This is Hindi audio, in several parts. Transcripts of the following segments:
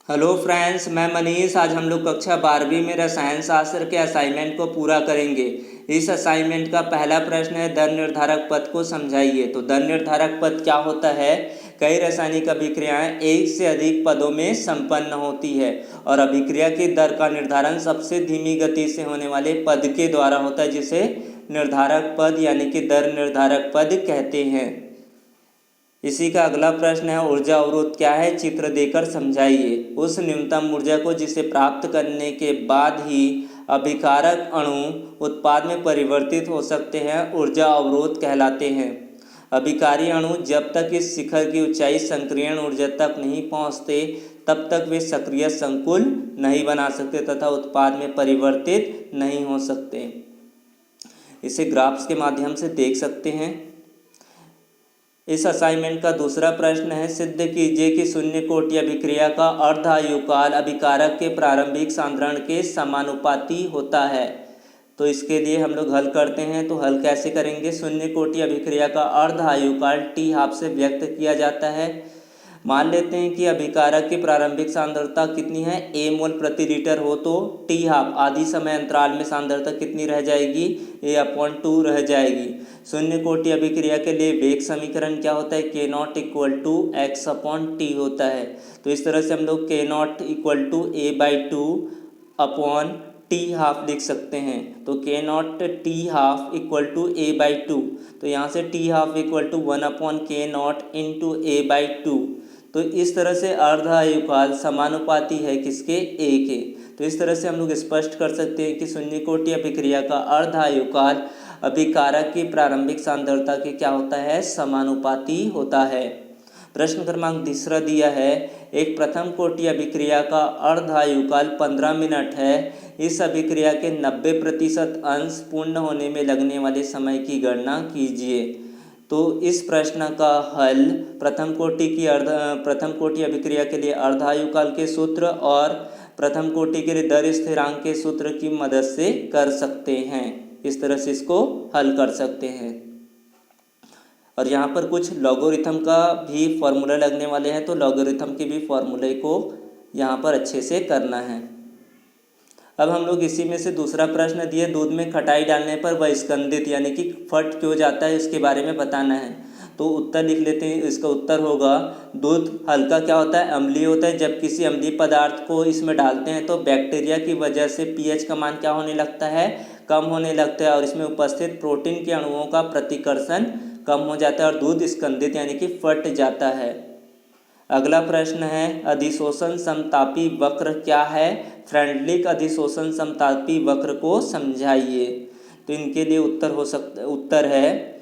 हेलो फ्रेंड्स, मैं मनीष। आज हम लोग कक्षा 12वीं में रसायन शास्त्र के असाइनमेंट को पूरा करेंगे। इस असाइनमेंट का पहला प्रश्न है, दर निर्धारक पद को समझाइए। तो दर निर्धारक पद क्या होता है? कई रासायनिक अभिक्रियाएं एक से अधिक पदों में संपन्न होती है और अभिक्रिया की दर का निर्धारण सबसे धीमी गति से होने वाले पद के द्वारा होता है, जिसे निर्धारक पद यानी कि दर निर्धारक पद कहते हैं। इसी का अगला प्रश्न है, ऊर्जा अवरोध क्या है? चित्र देकर समझाइए। उस न्यूनतम ऊर्जा को जिसे प्राप्त करने के बाद ही अभिकारक अणु उत्पाद में परिवर्तित हो सकते हैं, ऊर्जा अवरोध कहलाते हैं। अभिकारी अणु जब तक इस शिखर की ऊंचाई संक्रियण ऊर्जा तक नहीं पहुंचते, तब तक वे सक्रिय संकुल नहीं बना सकते तथा उत्पाद में परिवर्तित नहीं हो सकते। इसे ग्राफ्स के माध्यम से देख सकते हैं। इस असाइनमेंट का दूसरा प्रश्न है, सिद्ध कीजिए कि शून्य कोटि अभिक्रिया का अर्ध आयुकाल अभिकारक के प्रारंभिक सांद्रण के समानुपाती होता है। तो इसके लिए हम लोग हल करते हैं। तो हल कैसे करेंगे? शून्य कोटि अभिक्रिया का अर्ध आयुकाल टी हाफ से व्यक्त किया जाता है। मान लेते हैं कि अभिकारक की प्रारंभिक सांद्रता कितनी है? ए मोल प्रति लीटर हो तो टी हाफ आधी समय अंतराल में सांद्रता कितनी रह जाएगी? A/2 रह जाएगी। शून्य कोटि अभिक्रिया के लिए वेग समीकरण क्या होता है? K0 = x/T होता है। तो इस तरह से हम लोग K0 = A/2 upon T half लिख सकते हैं। तो K0 टी हाफ = A/2। तो यहाँ से टी हाफ = 1/K0 × A/2। तो इस तरह से अर्ध आयुकाल समानुपाती है किसके? ए के। तो इस तरह से हम लोग स्पष्ट कर सकते हैं कि शून्य कोटि अभिक्रिया का अर्ध आयुकाल अभिकारक की प्रारंभिक सांद्रता के क्या होता है? समानुपाती होता है। प्रश्न क्रमांक तीसरा दिया है, एक प्रथम कोटि अभिक्रिया का अर्ध आयुकाल 15 मिनट है। इस अभिक्रिया के 90% अंश पूर्ण होने में लगने वाले समय की गणना कीजिए। तो इस प्रश्न का हल प्रथम कोटि अभिक्रिया के लिए अर्ध आयुकाल के सूत्र और प्रथम कोटि के लिए दर स्थिरांक के सूत्र की मदद से कर सकते हैं। इस तरह से इसको हल कर सकते हैं। और यहाँ पर कुछ लॉगरिथम का भी फॉर्मूला लगने वाले हैं, तो लॉगरिथम के भी फॉर्मूले को यहाँ पर अच्छे से करना है। अब हम लोग इसी में से दूसरा प्रश्न दिए, दूध में खटाई डालने पर वह स्कंदित यानी कि फट क्यों जाता है, इसके बारे में बताना है। तो उत्तर लिख लेते हैं। इसका उत्तर होगा, दूध हल्का क्या होता है? अम्लीय होता है। जब किसी अम्लीय पदार्थ को इसमें डालते हैं तो बैक्टीरिया की वजह से पीएच का मान क्या होने लगता है? कम होने लगता है और इसमें उपस्थित प्रोटीन के अणुओं का प्रतिकर्षण कम हो जाता है और दूध स्कंदित यानी कि फट जाता है। अगला प्रश्न है, अधिशोषण समतापी वक्र क्या है? फ्रेंडलिक अधिशोषण समतापी वक्र को समझाइए। तो इनके लिए उत्तर है,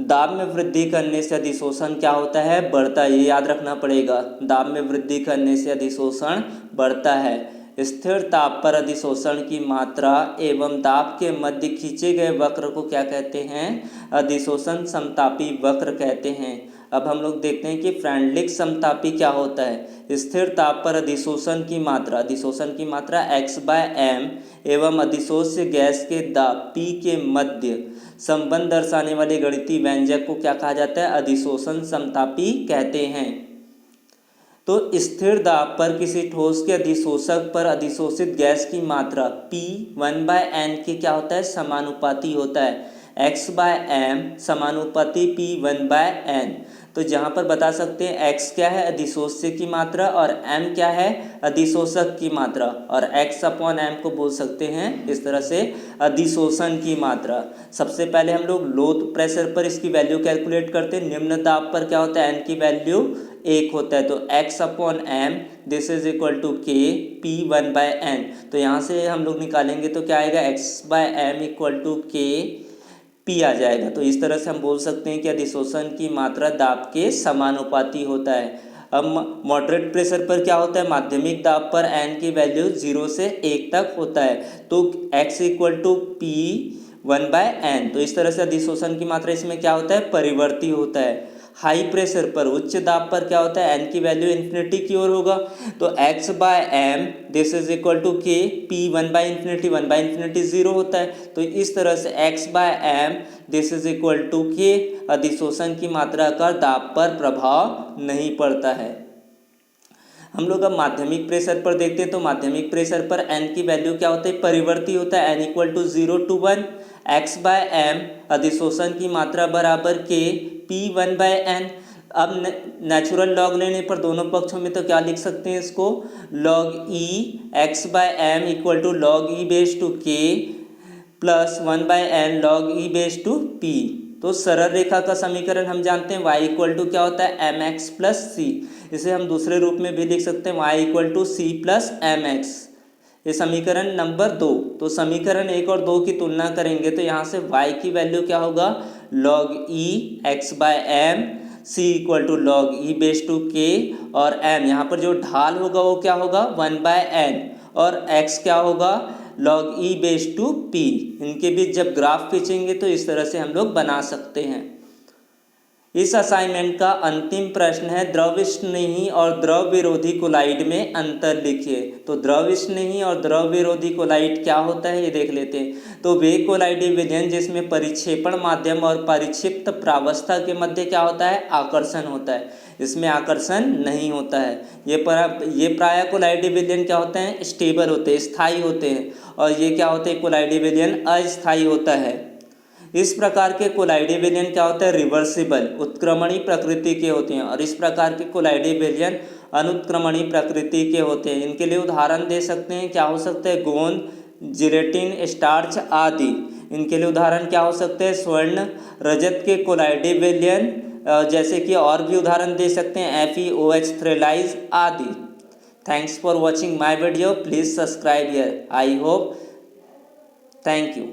दाब में वृद्धि करने से अधिशोषण क्या होता है? बढ़ता है। ये याद रखना पड़ेगा, दाब में वृद्धि करने से अधिशोषण बढ़ता है। स्थिर ताप पर अधिशोषण की मात्रा एवं दाब के मध्य खींचे गए वक्र को क्या कहते हैं? अधिशोषण समतापी वक्र कहते हैं। अब हम लोग देखते हैं कि फ्रेंडलिक समतापी क्या होता है। स्थिर ताप पर अधिशोषण की मात्रा x/m एवं अधिशोष्य गैस के दाब P के मध्य संबंध दर्शाने वाले गणितीय व्यंजक को क्या कहा जाता है? अधिशोषण समतापी कहते हैं। तो स्थिर दाब पर किसी ठोस के अधिशोषक पर अधिशोषित गैस की मात्रा P 1/n के क्या होता है? समानुपाती होता है। x/m समानुपाती P 1/n। तो जहाँ पर बता सकते हैं x क्या है? अधिशोष्य की मात्रा और m क्या है? अधिशोषक की मात्रा। और x/m को बोल सकते हैं इस तरह से अधिशोषण की मात्रा। सबसे पहले हम लोग लो प्रेशर पर इसकी वैल्यू कैलकुलेट करते हैं। निम्न दाब पर क्या होता है? n की वैल्यू 1 होता है। तो x/m this is equal to k P 1/n। तो यहाँ से हम लोग निकालेंगे तो क्या आएगा? x/m equal to k P आ जाएगा। तो इस तरह से हम बोल सकते हैं कि अधिशोषण की मात्रा दाब के समानुपाती होता है। अब मॉडरेट प्रेशर पर क्या होता है? माध्यमिक दाब पर n की वैल्यू 0 से 1 तक होता है। तो x equal to P 1/n। तो इस तरह से अधिशोषण की मात्रा इसमें क्या होता है? परिवर्ती होता है। हाई प्रेशर पर, उच्च दाब पर क्या होता है? n की वैल्यू इन्फिनिटी की ओर होगा। तो x/m this is equal to k P 1/∞, 1/∞ 0 होता है। तो इस तरह से x/m this is equal to k अधिशोषण की मात्रा का दाब पर प्रभाव नहीं पड़ता है। हम लोग अब माध्यमिक प्रेशर पर देखते हैं। तो माध्यमिक प्रेशर पर n की वैल्यू क्या होती है, परिवर्ती होता है, n equal to 0 to 1, x by m अधिशोषण की मात्रा बराबर k P1/n। अब नेचुरल लॉग लेने पर दोनों पक्षों में तो क्या लिख सकते हैं इसको, log e x by m equal to log e base to k plus 1/n log e base to p। तो सरल रेखा का समीकरण हम जानते हैं y इक्वल टू क्या होता है, mx प्लस सी। इसे हम दूसरे रूप में भी लिख सकते हैं y equal to c plus mx। ये समीकरण नंबर 2। तो समीकरण 1 और 2 की तुलना करेंगे तो यहाँ से y की वैल्यू क्या होगा, log e x by m, c equal to log e base to k, और m यहाँ पर जो ढाल होगा वो क्या होगा 1/n, और x क्या होगा log e base to p। इनके बीच जब ग्राफ खींचेंगे तो इस तरह से हम लोग बना सकते हैं। इस असाइनमेंट का अंतिम प्रश्न है, द्रव स्नेही और द्रव विरोधी कोलाइड में अंतर लिखिए। तो द्रव स्नेही और द्रव विरोधी कोलाइड क्या होता है ये देख लेते हैं। तो वे कोलाइडीय विलयन जिसमें परिक्षेपण माध्यम और परिक्षिप्त प्रावस्था के मध्य क्या होता है, आकर्षण होता है। इसमें आकर्षण नहीं होता है। ये प्राय कोलाइडीय विलयन क्या होते हैं, स्टेबल होते हैं, स्थायी होते हैं, और ये क्या होते हैं, कोलाइडीय विलयन अस्थायी होता है। इस प्रकार के कोलाइडीय विलयन क्या होता है, रिवर्सिबल उत्क्रमणी प्रकृति के होते हैं, और इस प्रकार के कोलाइडीय विलयन अनुत्क्रमणी प्रकृति के होते हैं। इनके लिए उदाहरण दे सकते हैं, क्या हो सकते हैं, गोंद, जिलेटिन, स्टार्च आदि। इनके लिए उदाहरण क्या हो सकते हैं, स्वर्ण, रजत के कोलाइडीय विलयन, जैसे कि और भी उदाहरण दे सकते हैं FeOH थ्रेलाइज आदि। Thanks for watching my video, please subscribe here. I hope, thank you.